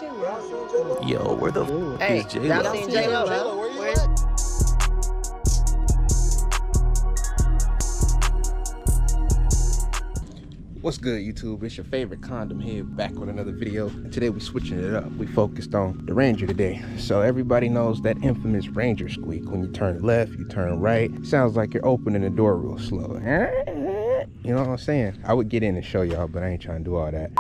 Yo, where the f is J-Lo? Y'all seen J-Lo? Where you at? What's good, YouTube? It's your favorite condom head back with another video. And today we're switching it up. We focused on the Ranger today. So everybody knows that infamous Ranger squeak. When you turn left, you turn right. Sounds like you're opening the door real slow. You know what I'm saying? I would get in and show y'all, but I ain't trying to do all that.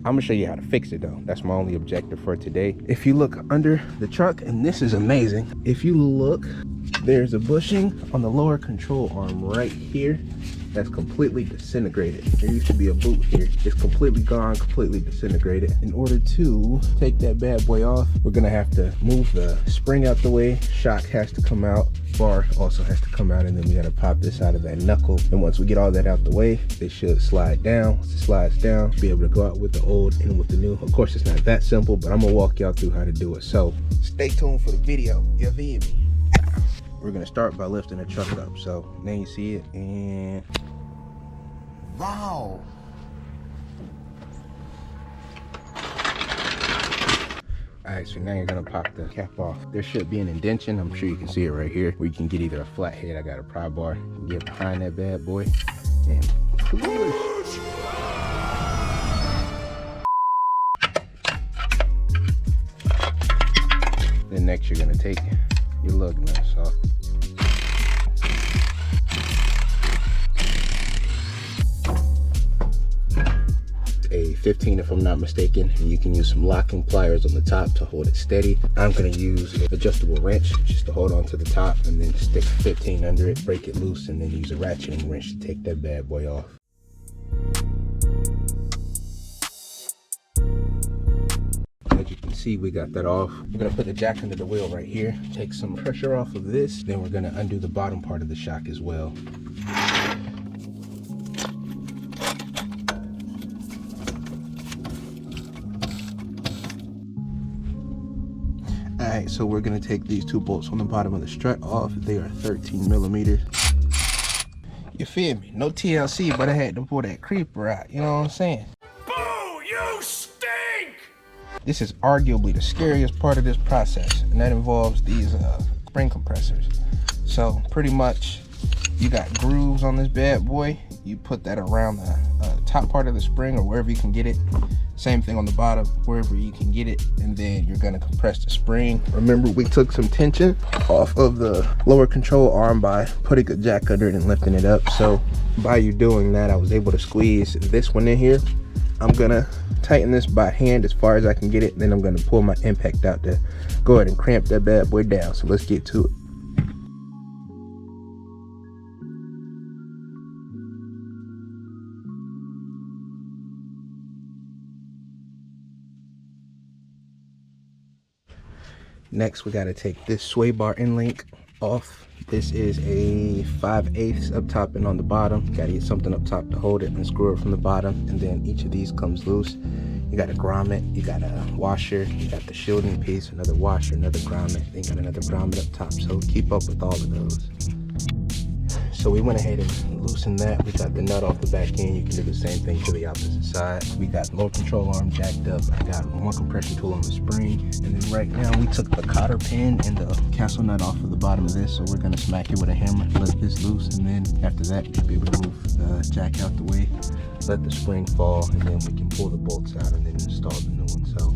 I'm gonna show you how to fix it though. That's my only objective for today. If you look under the truck, and this is amazing. If you look, there's a bushing on the lower control arm right here that's completely disintegrated. There used to be a boot here. It's completely gone, completely disintegrated. In order to take that bad boy off, we're gonna have to move the spring out the way. Shock has to come out. Bar also has to come out, and then we gotta pop this out of that knuckle. And once we get all that out the way, they should slide down. Once it slides down, be able to go out with the old and with the new. Of course, it's not that simple, but I'm gonna walk y'all through how to do it. So stay tuned for the video. You feel me? We're gonna start by lifting the truck up. So now you see it, and Wow. alright, so now you're gonna pop the cap off. There should be an indentation. I'm sure you can see it right here, where you can get either a flat head. I got a pry bar. You can get behind that bad boy and push. Then next you're gonna take your lug nuts off. A 15 if I'm not mistaken, and you can use some locking pliers on the top to hold it steady. I'm going to use an adjustable wrench just to hold on to the top, and then stick 15 under it, break it loose, and then use a ratcheting wrench to take that bad boy off. As you can see, we got that off. We're going to put the jack under the wheel right here, take some pressure off of this, then we're going to undo the bottom part of the shock as well. Alright, so we're gonna take these two bolts on the bottom of the strut off. They are 13 millimeters. You feel me? No TLC, but I had to pull that creeper out. You know what I'm saying? Boo! You stink! This is arguably the scariest part of this process, and that involves these spring compressors. So pretty much, you got grooves on this bad boy. You put that around the top part of the spring or wherever you can get it. Same thing on the bottom, wherever you can get it, and then you're gonna compress the spring. Remember, we took some tension off of the lower control arm by putting a jack under it and lifting it up. So by you doing that, I was able to squeeze this one in here. I'm gonna tighten this by hand as far as I can get it, then I'm gonna pull my impact out to go ahead and cramp that bad boy down. So let's get to it. Next, we got to take this sway bar end link off. This is a 5/8 up top and on the bottom. You got to get something up top to hold it and screw it from the bottom. And then each of these comes loose. You got a grommet, you got a washer, you got the shielding piece, another washer, another grommet, then you got another grommet up top. So keep up with all of those. So we went ahead and loosened that. We got the nut off the back end. You can do the same thing to the opposite side. We got low control arm jacked up. I got one compression tool on the spring. And then right now we took the cotter pin and the castle nut off of the bottom of this. So we're gonna smack it with a hammer, let this loose. And then after that, you should be able to move the jack out the way, let the spring fall, and then we can pull the bolts out and then install the new one. So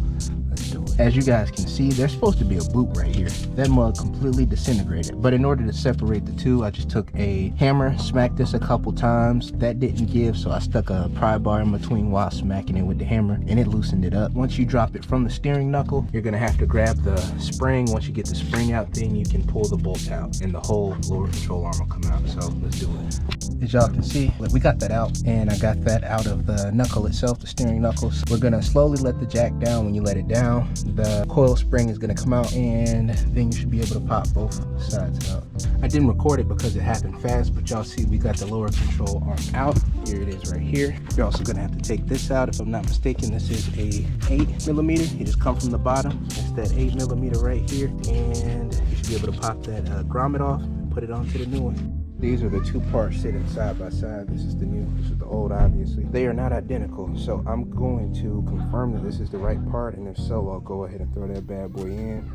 let's do it. As you guys can see, there's supposed to be a boot right here. That mug completely disintegrated. But in order to separate the two, I just took a hammer, smacked this a couple times. That didn't give, so I stuck a pry bar in between while smacking it with the hammer, and it loosened it up. Once you drop it from the steering knuckle, you're gonna have to grab the spring. Once you get the spring out, then you can pull the bolt out, and the whole lower control arm will come out. So let's do it. As y'all can see, we got that out, and I got that out of the knuckle itself, the steering knuckles. We're gonna slowly let the jack down. When you let it down, the coil spring is gonna come out, and then you should be able to pop both sides out. I didn't record it because it happened fast, but y'all see we got the lower control arm out. Here it is right here. You're also gonna have to take this out. If I'm not mistaken, this is a 8 millimeter. You just come from the bottom. It's that 8 millimeter right here, and you should be able to pop that grommet off and put it onto the new one. These are the two parts sitting side by side. This is the new, this is the old, obviously. They are not identical, so I'm going to confirm that this is the right part, and if so, I'll go ahead and throw that bad boy in.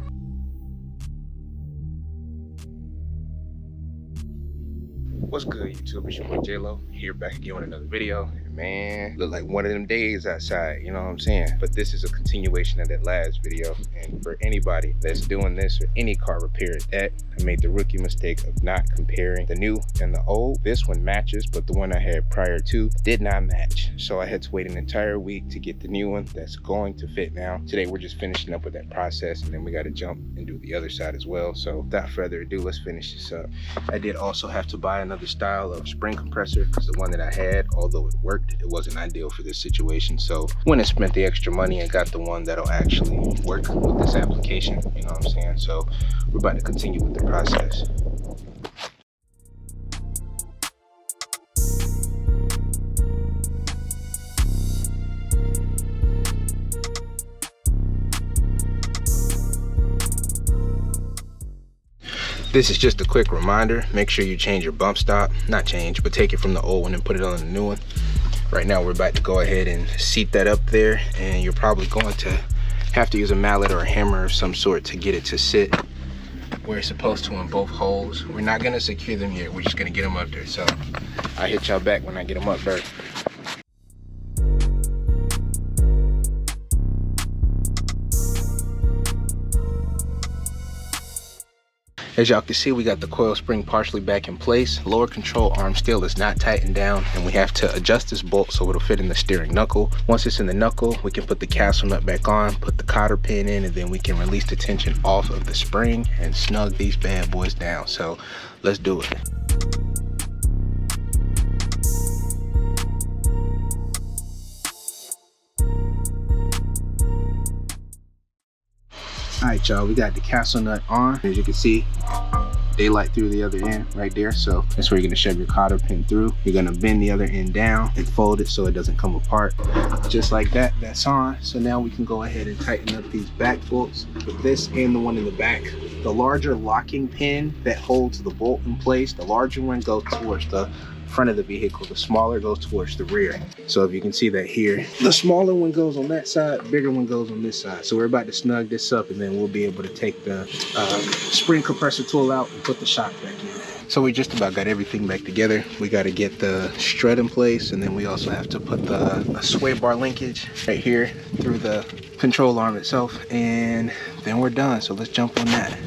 What's good, YouTube? It's your boy J-Lo, here back again with another video. Man, look like one of them days outside, you know what I'm saying? But this is a continuation of that last video, and for anybody that's doing this or any car repair at that, I made the rookie mistake of not comparing the new and the old. This one matches, but the one I had prior to did not match. So I had to wait an entire week to get the new one that's going to fit now. Today we're just finishing up with that process, and then we got to jump and do the other side as well. So without further ado, let's finish this up. I did also have to buy another style of spring compressor because the one that I had, although it worked, it wasn't ideal for this situation. So went and spent the extra money and got the one that'll actually work with this application, you know what I'm saying? So we're about to continue with the process. This is just a quick reminder, make sure you change your bump stop, not change, but take it from the old one and put it on the new one. Right now we're about to go ahead and seat that up there, and you're probably going to have to use a mallet or a hammer of some sort to get it to sit where it's supposed to in both holes. We're not gonna secure them yet, we're just gonna get them up there. So I'll hit y'all back when I get them up there. As y'all can see, we got the coil spring partially back in place. Lower control arm still is not tightened down, and we have to adjust this bolt so it'll fit in the steering knuckle. Once it's in the knuckle, we can put the castle nut back on, put the cotter pin in, and then we can release the tension off of the spring and snug these bad boys down. So let's do it. All right, y'all, we got the castle nut on. As you can see, daylight through the other end right there. So that's where you're gonna shove your cotter pin through. You're gonna bend the other end down and fold it so it doesn't come apart. Just like that, that's on. So now we can go ahead and tighten up these back bolts with this and the one in the back. The larger locking pin that holds the bolt in place, the larger one goes towards the front of the vehicle, the smaller goes towards the rear. So if you can see that here, the smaller one goes on that side, bigger one goes on this side. So we're about to snug this up, and then we'll be able to take the spring compressor tool out and put the shock back in. So we just about got everything back together. We got to get the strut in place, and then we also have to put the sway bar linkage right here through the control arm itself, and then we're done. So let's jump on that.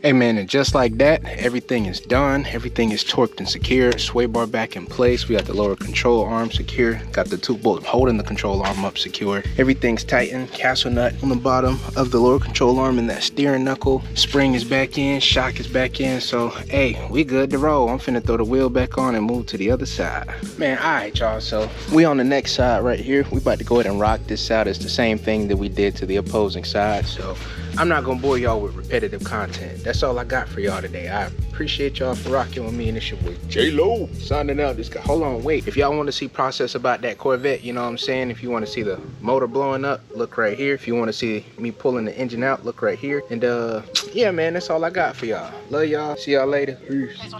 Hey man, and just like that, everything is done. Everything is torqued and secured. Sway bar back in place. We got the lower control arm secure. Got the two bolts holding the control arm up secure. Everything's tightened. Castle nut on the bottom of the lower control arm and that steering knuckle. Spring is back in. Shock is back in. So, hey, we good to roll. I'm finna throw the wheel back on and move to the other side. Man, all right, y'all. So we on the next side right here. We about to go ahead and rock this out. It's the same thing that we did to the opposing side. So I'm not gonna bore y'all with repetitive content. That's all I got for y'all today. I appreciate y'all for rocking with me, and it's your boy J-Lo signing out. This guy, hold on, wait. If y'all want to see process about that Corvette, you know what I'm saying? If you want to see the motor blowing up, look right here. If you want to see me pulling the engine out, look right here. And yeah, man, that's all I got for y'all. Love y'all. See y'all later. Peace.